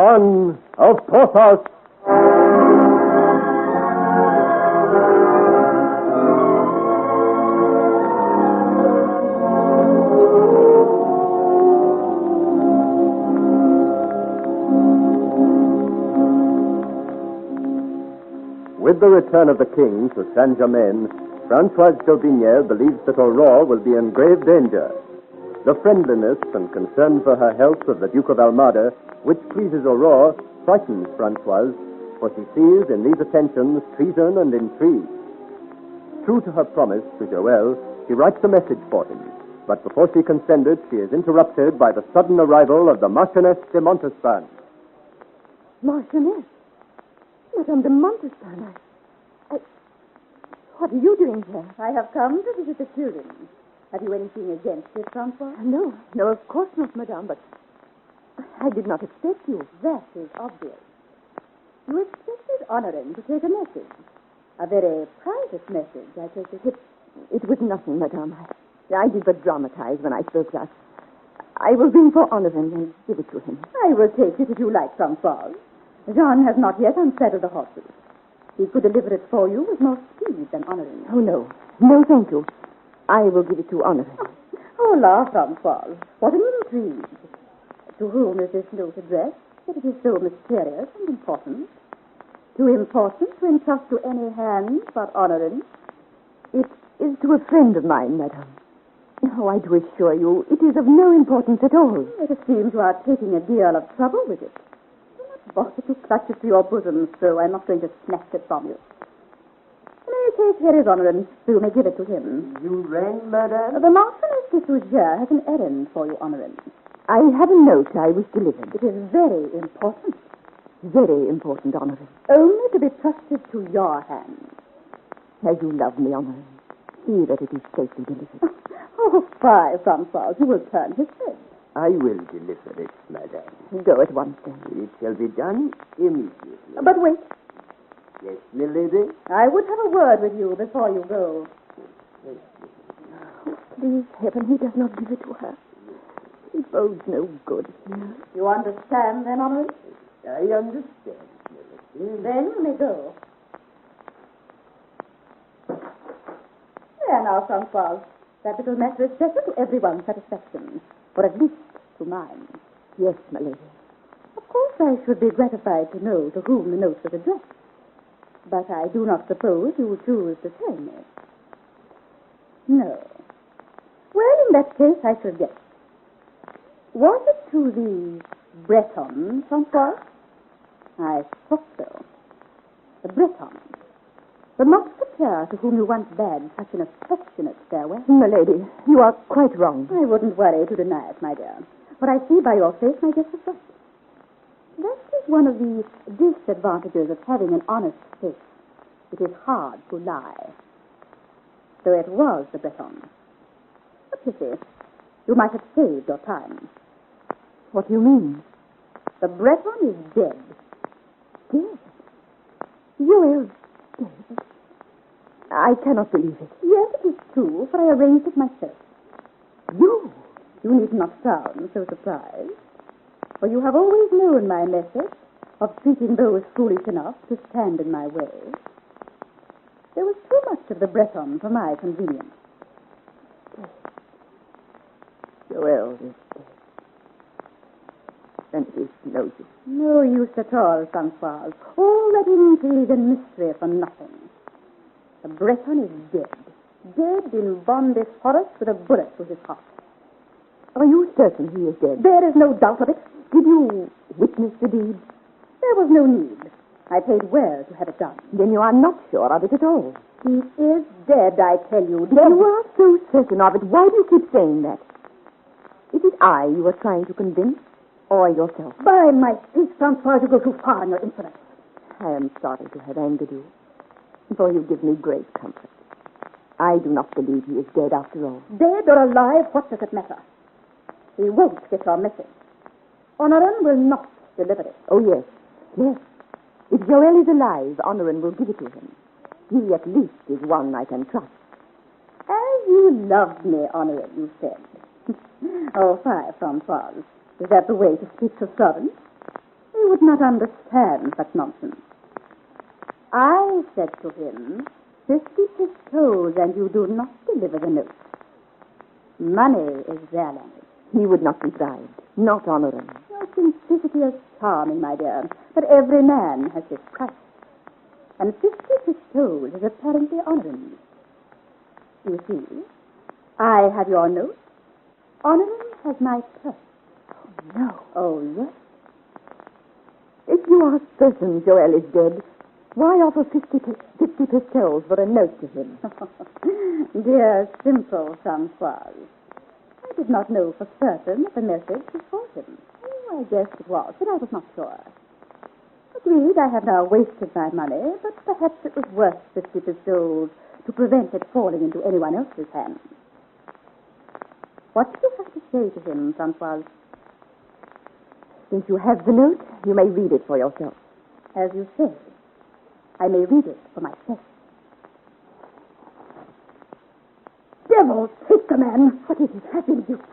son of Porthos. With the return of the king to Saint-Germain, Francoise d'Aubigné believes that Aurore will be in grave danger. The friendliness and concern for her health of the Duke of Almada, which pleases Aurore, frightens Francoise, for she sees in these attentions treason and intrigue. True to her promise to Joël, she writes a message for him. But before she can send it, she is interrupted by the sudden arrival of the Marchioness de Montespan. Marchioness? Madame de Montespan, what are you doing here? I have come to visit the children. Have you anything against it, Francois? No, of course not, madame, but I did not expect you. That is obvious. You expected Honorin to take a message. A very private message, I take it. It was nothing, madame. I did but dramatize when I spoke thus. I will ring for Honorin and give it to him. I will take it if you like, Francois. Jean has not yet unsaddled the horses. He could deliver it for you with more speed than Honorin. Oh, no. No, thank you. I will give it to Honorin. Oh, la, Francois. What an intrigue. To whom is this note addressed that it is so mysterious and important? Too important to entrust to any hand but Honorin? It is to a friend of mine, madame. Oh, I do assure you, it is of no importance at all. It seems you are taking a deal of trouble with it. Boss, if you clutch it to your bosom, so I'm not going to snatch it from you. In any case, here is Honorin, so you may give it to him. You rang, madame? The Marchioness de Sougier has an errand for you, Honorin. I have a note I wish delivered. It is very important. Very important, Honorin. Only to be trusted to your hands. As you love me, Honorin, see that it is safely delivered. Oh, fie, Francois. You will turn his head. I will deliver it, madame. Go at once, then. It shall be done immediately. But wait. Yes, milady? I would have a word with you before you go. Please, heaven, he does not give it to her. It bodes no good here. You understand, then, Honorin? I understand, milady. Then you may go. There now, Francois. That little matter is settled to everyone's satisfaction. Or at least to mine. Yes, my lady. Of course I should be gratified to know to whom the note was addressed. But I do not suppose you choose to tell me. No. Well, in that case, I shall guess. Was it to the Breton, Francois? I thought so. The Breton. The musketeer to whom you once bade such an affectionate farewell. My lady, you are quite wrong. I wouldn't worry to deny it, my dear. But I see by your face my guess is right. That is one of the disadvantages of having an honest face. It is hard to lie. So it was the Breton. But you see, you might have saved your time. What do you mean? The Breton is dead. Dead? Joël dead? I cannot believe it. Yes, it is true, for I arranged it myself. You? You need not sound so surprised, for you have always known my method of treating those foolish enough to stand in my way. There was too much of the Breton for my convenience. Joël is dead. And it is no use. No use at all, Francois. All that intrigue and mystery for nothing. The Breton is dead. Dead in Bondy's forest with a bullet through his heart. Are you certain he is dead? There is no doubt of it. Did you witness the deed? There was no need. I paid well to have it done. Then you are not sure of it at all. He is dead, I tell you. Dead. You are so certain of it. Why do you keep saying that? Is it I you are trying to convince, or yourself? By my faith, Francois, you go too far in your insolence. I am sorry to have angered you, for you give me great comfort. I do not believe he is dead after all. Dead or alive, what does it matter? He won't get your message. Honorin will not deliver it. Oh, yes. Yes. If Joël is alive, Honorin will give it to him. He at least is one I can trust. As you loved me, Honorin, you said. Oh, fie, Francois. Is that the way to speak to servants? He would not understand such nonsense. I said to him, 50 pistoles, and you do not deliver the note. Money is their language. He would not be bribed, not honoring. Your simplicity is charming, my dear, but every man has his price. And 50 pistoles is apparently honoring. You see, I have your note. Honoring has my purse. Oh, no. Oh, yes. If you are certain Joel is dead, why offer 50 pistoles for a note to him? Dear, simple Francoise. I did not know for certain that the message was for him. Oh, I guessed it was, but I was not sure. Agreed, I have now wasted my money, but perhaps it was worth 50 pistoles to prevent it falling into anyone else's hands. What do you have to say to him, Francoise? Since you have the note, you may read it for yourself. As you say, I may read it for myself. Devil take the man! What is it having you?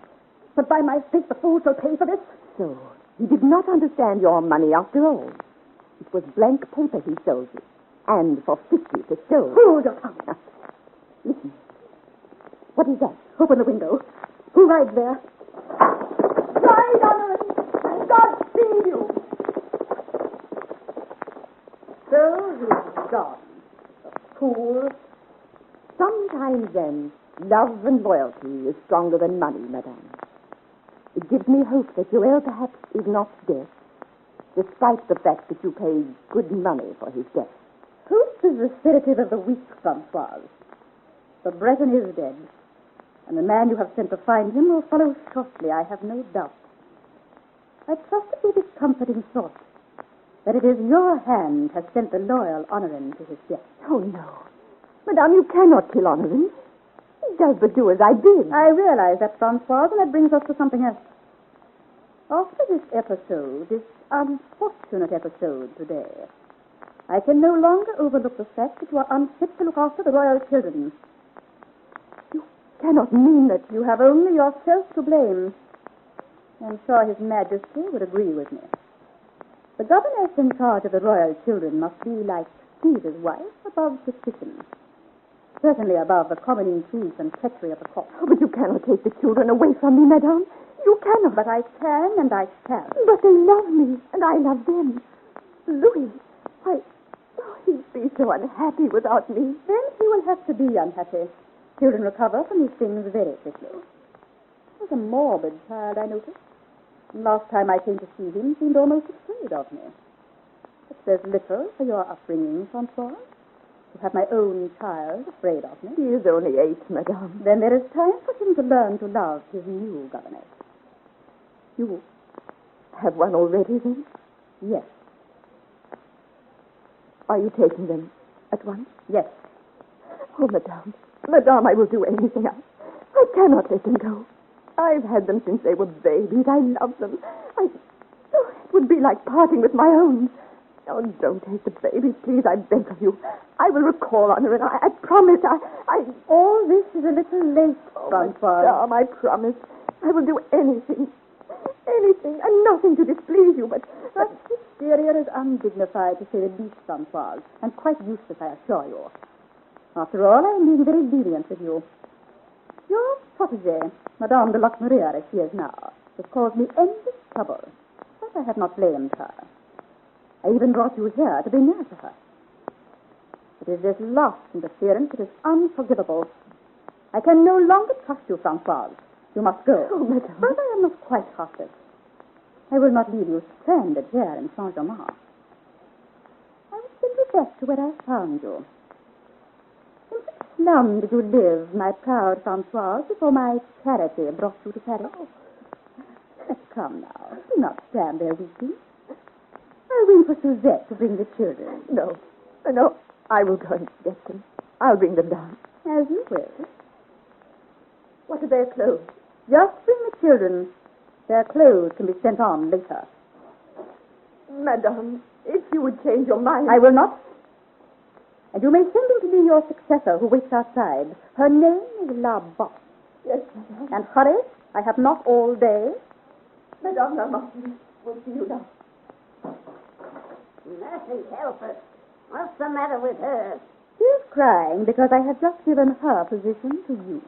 But by my faith, the fool shall pay for this. So, he did not understand your money after all. It was blank paper he sold you. And for 50 pistoles. Hold your tongue. Listen. What is that? Open the window. Who rides there? Ride, Honorin! God save you! So he's gone. The fool. Sometimes, then, love and loyalty is stronger than money, madame. It gives me hope that Joel perhaps is not dead, despite the fact that you paid good money for his death. Hope is the sedative of the weak, Francoise. But Breton is dead, and the man you have sent to find him will follow shortly, I have no doubt. I trust it will be comforting thought that it is your hand has sent the loyal Honorin to his death. Oh, no. Madame, you cannot kill Honorin. He does but do as I bid. I realize that, Francoise, and that brings us to something else. After this episode, this unfortunate episode today, I can no longer overlook the fact that you are unfit to look after the royal children. You cannot mean that you have only yourself to blame. I'm sure His Majesty would agree with me. The governess in charge of the royal children must be like Caesar's wife, above suspicion. Certainly above the common intrigue and treachery of the court. Oh, but you cannot take the children away from me, madame. You cannot. But I can and I shall. But they love me, and I love them. Louis, he'd be so unhappy without me. Then he will have to be unhappy. Children recover from these things very quickly. He was a morbid child, I noticed. And last time I came to see him, he seemed almost afraid of me. But there's little for your upbringing, Francois. To have my own child afraid of me. He is only 8, madame. Then there is time for him to learn to love his new governess. You have one already, then? Yes. Are you taking them at once? Yes. Oh, madame. Madame, I will do anything. I cannot let them go. I've had them since they were babies. I love them. It would be like parting with my own. Oh, don't take the babies, please. I beg of you. I will recall on her, and I promise. All this is a little late, Francois. Madame, I promise. I will do anything. Anything, and nothing to displease you, but this exterior is undignified, to say the least, Francois, and quite useless, I assure you. After all, I am being very lenient with you. Your protégée, Madame de Locmaria, as she is now, has caused me endless trouble, but I have not blamed her. I even brought you here to be near to her. It is this last interference that is unforgivable. I can no longer trust you, Francois. You must go. Oh, madame. But I am not quite heartless. I will not leave you stranded here in Saint-Germain. I will send you back to where I found you. In which slum did you live, my proud Francois, before my charity brought you to Paris? Oh. Come now, do not stand there weeping. I'll ring for Suzette to bring the children. No, I will go and get them. I'll bring them down. As you will. What are their clothes? Just bring the children. Their clothes can be sent on later. Madame, if you would change your mind... I will not. And you may send him to be your successor who waits outside. Her name is La Bosse. Yes, madame. And hurry. I have not all day. Madame, I must. We'll see you now. Mercy help us. What's the matter with her? She's crying because I have just given her position to you.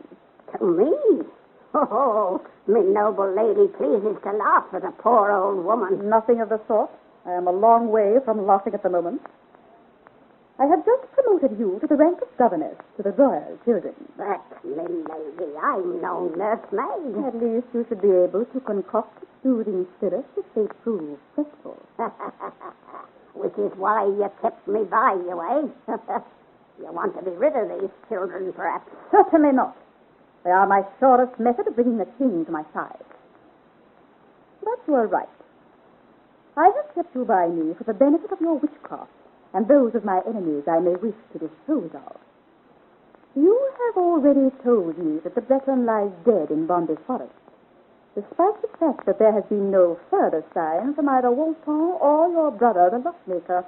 To me? Oh, me noble lady pleases to laugh at a poor old woman. Nothing of the sort. I am a long way from laughing at the moment. I have just promoted you to the rank of governess to the royal children. But, me lady, I'm no nursemaid. At least you should be able to concoct soothing spirits if they prove fretful. Which is why you kept me by you, eh? You want to be rid of these children, perhaps? Certainly not. They are my surest method of bringing the king to my side. But you are right. I have kept you by me for the benefit of your witchcraft and those of my enemies I may wish to dispose of. You have already told me that the Breton lies dead in Bondi Forest, despite the fact that there has been no further sign from either Wolton or your brother, the lockmaker.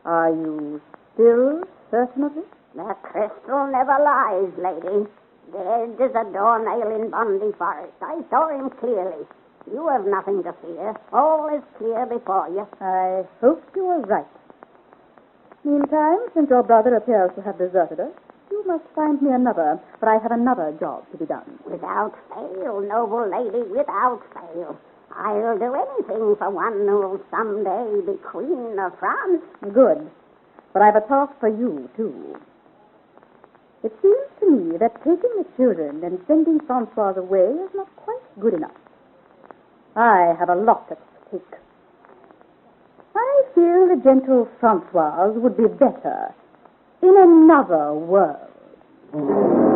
Are you still certain of this? The crystal never lies, lady. Dead as a doornail in Bondi Forest. I saw him clearly. You have nothing to fear. All is clear before you. I hope you are right. Meantime, since your brother appears to have deserted us, you must find me another, for I have another job to be done. Without fail, noble lady, without fail. I'll do anything for one who'll someday be Queen of France. Good. But I've a task for you, too. It seems to me that taking the children and sending Francoise away is not quite good enough. I have a lot at stake. I feel the gentle Francoise would be better in another world.